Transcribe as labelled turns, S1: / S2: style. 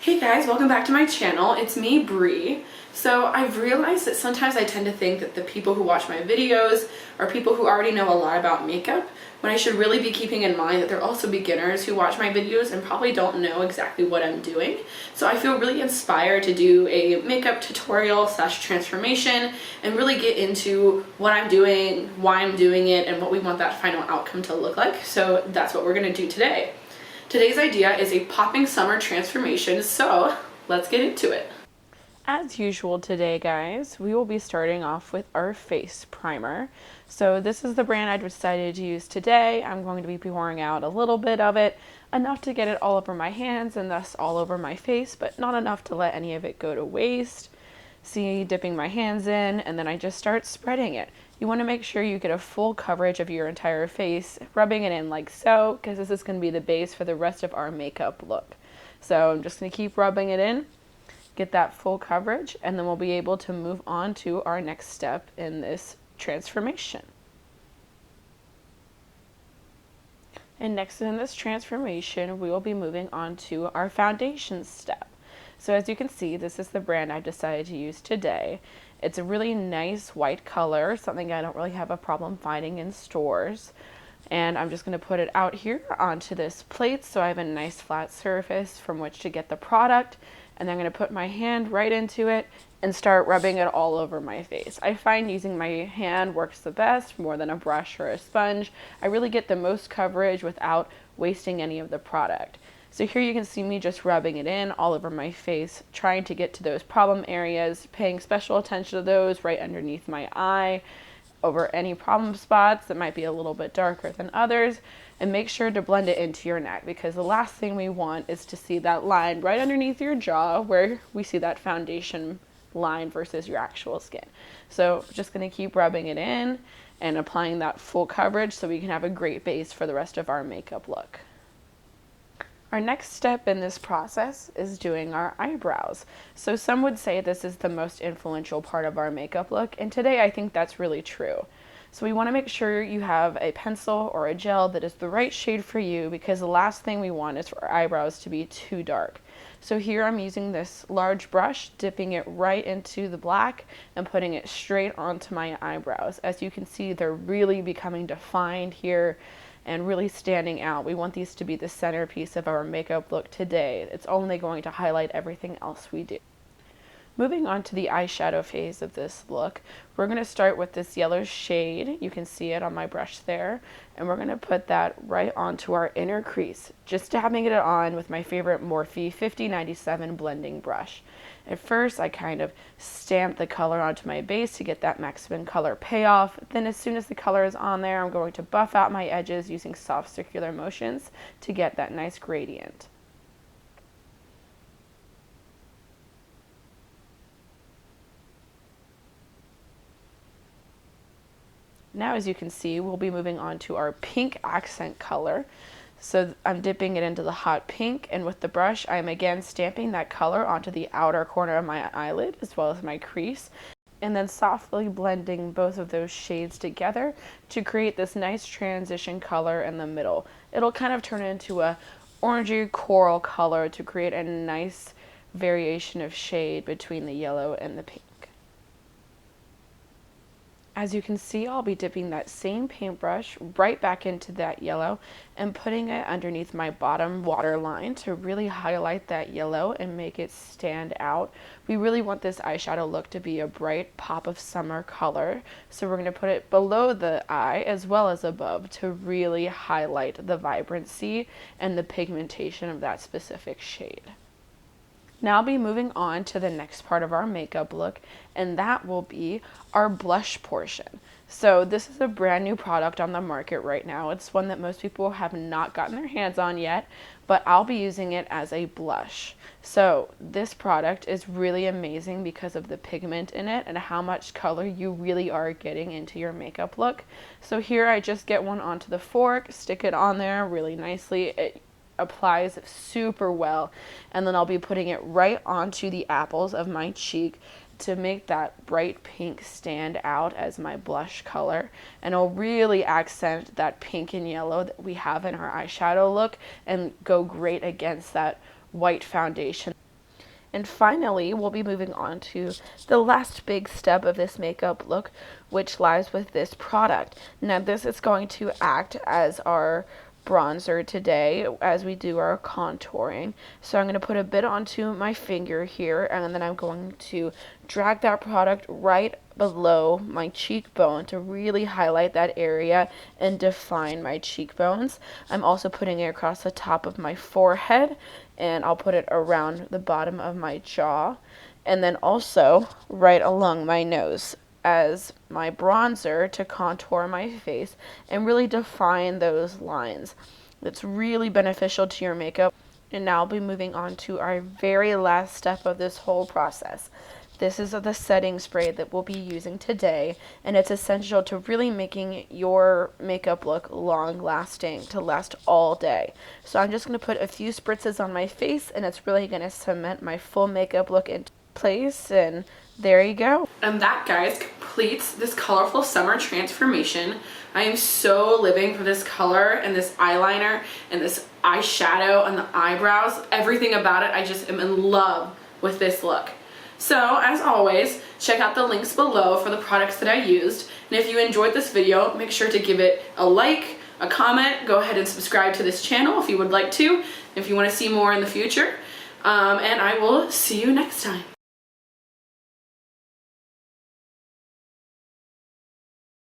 S1: Hey guys, welcome back to my channel. It's me, Brie. So I've realized that sometimes I tend to think that the people who watch my videos are people who already know a lot about makeup, when I should really be keeping in mind that they're also beginners who watch my videos and probably don't know exactly what I'm doing. So I feel really inspired to do a makeup tutorial / transformation and really get into what I'm doing, why I'm doing it, and what we want that final outcome to look like. So that's what we're gonna do today. Today's idea is a popping summer transformation, so let's get into it. As usual today, guys, we will be starting off with our face primer. So this is the brand I decided to use today. I'm going to be pouring out a little bit of it, enough to get it all over my hands and thus all over my face, but not enough to let any of it go to waste. See, dipping my hands in, and then I just start spreading it. You want to make sure you get a full coverage of your entire face, rubbing it in like so, because this is going to be the base for the rest of our makeup look. So I'm just going to keep rubbing it in, get that full coverage, and then we'll be able to move on to our next step in this transformation. And next in this transformation, we will be moving on to our foundation step. So as you can see, this is the brand I've decided to use today. It's a really nice white color, something I don't really have a problem finding in stores. And I'm just going to put it out here onto this plate so I have a nice flat surface from which to get the product. And then I'm going to put my hand right into it and start rubbing it all over my face. I find using my hand works the best, more than a brush or a sponge. I really get the most coverage without wasting any of the product. So here you can see me just rubbing it in all over my face, trying to get to those problem areas, paying special attention to those right underneath my eye, over any problem spots that might be a little bit darker than others, and make sure to blend it into your neck, because the last thing we want is to see that line right underneath your jaw where we see that foundation line versus your actual skin. So just going to keep rubbing it in and applying that full coverage so we can have a great base for the rest of our makeup look. Our next step in this process is doing our eyebrows. So some would say this is the most influential part of our makeup look, and today I think that's really true. So we want to make sure you have a pencil or a gel that is the right shade for you, because the last thing we want is for our eyebrows to be too dark. So here I'm using this large brush, dipping it right into the black and putting it straight onto my eyebrows. As you can see, they're really becoming defined here and really standing out. We want these to be the centerpiece of our makeup look today. It's only going to highlight everything else we do. Moving on to the eyeshadow phase of this look, we're going to start with this yellow shade. You can see it on my brush there. And we're going to put that right onto our inner crease, just dabbing it on with my favorite Morphe 5097 blending brush. At first, I kind of stamp the color onto my base to get that maximum color payoff. Then as soon as the color is on there, I'm going to buff out my edges using soft circular motions to get that nice gradient. Now, as you can see, we'll be moving on to our pink accent color. So I'm dipping it into the hot pink, and with the brush, I'm again stamping that color onto the outer corner of my eyelid as well as my crease, and then softly blending both of those shades together to create this nice transition color in the middle. It'll kind of turn into a orangey coral color to create a nice variation of shade between the yellow and the pink. As you can see, I'll be dipping that same paintbrush right back into that yellow and putting it underneath my bottom waterline to really highlight that yellow and make it stand out. We really want this eyeshadow look to be a bright pop of summer color, so we're going to put it below the eye as well as above to really highlight the vibrancy and the pigmentation of that specific shade. Now I'll be moving on to the next part of our makeup look, and that will be our blush portion. So this is a brand new product on the market right now. It's one that most people have not gotten their hands on yet, but I'll be using it as a blush. So this product is really amazing because of the pigment in it and how much color you really are getting into your makeup look. So here I just get one onto the fork, stick it on there really nicely. It applies super well, and then I'll be putting it right onto the apples of my cheek to make that bright pink stand out as my blush color, and it'll really accent that pink and yellow that we have in our eyeshadow look and go great against that white foundation. And finally, we'll be moving on to the last big step of this makeup look, which lies with this product. Now, this is going to act as our bronzer today as we do our contouring. So I'm going to put a bit onto my finger here, and then I'm going to drag that product right below my cheekbone to really highlight that area and define my cheekbones. I'm also putting it across the top of my forehead, and I'll put it around the bottom of my jaw, and then also right along my nose as my bronzer to contour my face and really define those lines. It's really beneficial to your makeup. And now I'll be moving on to our very last step of this whole process. This is the setting spray that we'll be using today, and it's essential to really making your makeup look long lasting, to last all day. So I'm just going to put a few spritzes on my face, and it's really going to cement my full makeup look into place, and there you go. And that, guys, completes this colorful summer transformation. I am so living for this color and this eyeliner and this eyeshadow and the eyebrows. Everything about it, I just am in love with this look. So, as always, check out the links below for the products that I used. And if you enjoyed this video, make sure to give it a like, a comment. Go ahead and subscribe to this channel if you would like to, if you want to see more in the future. And I will see you next time.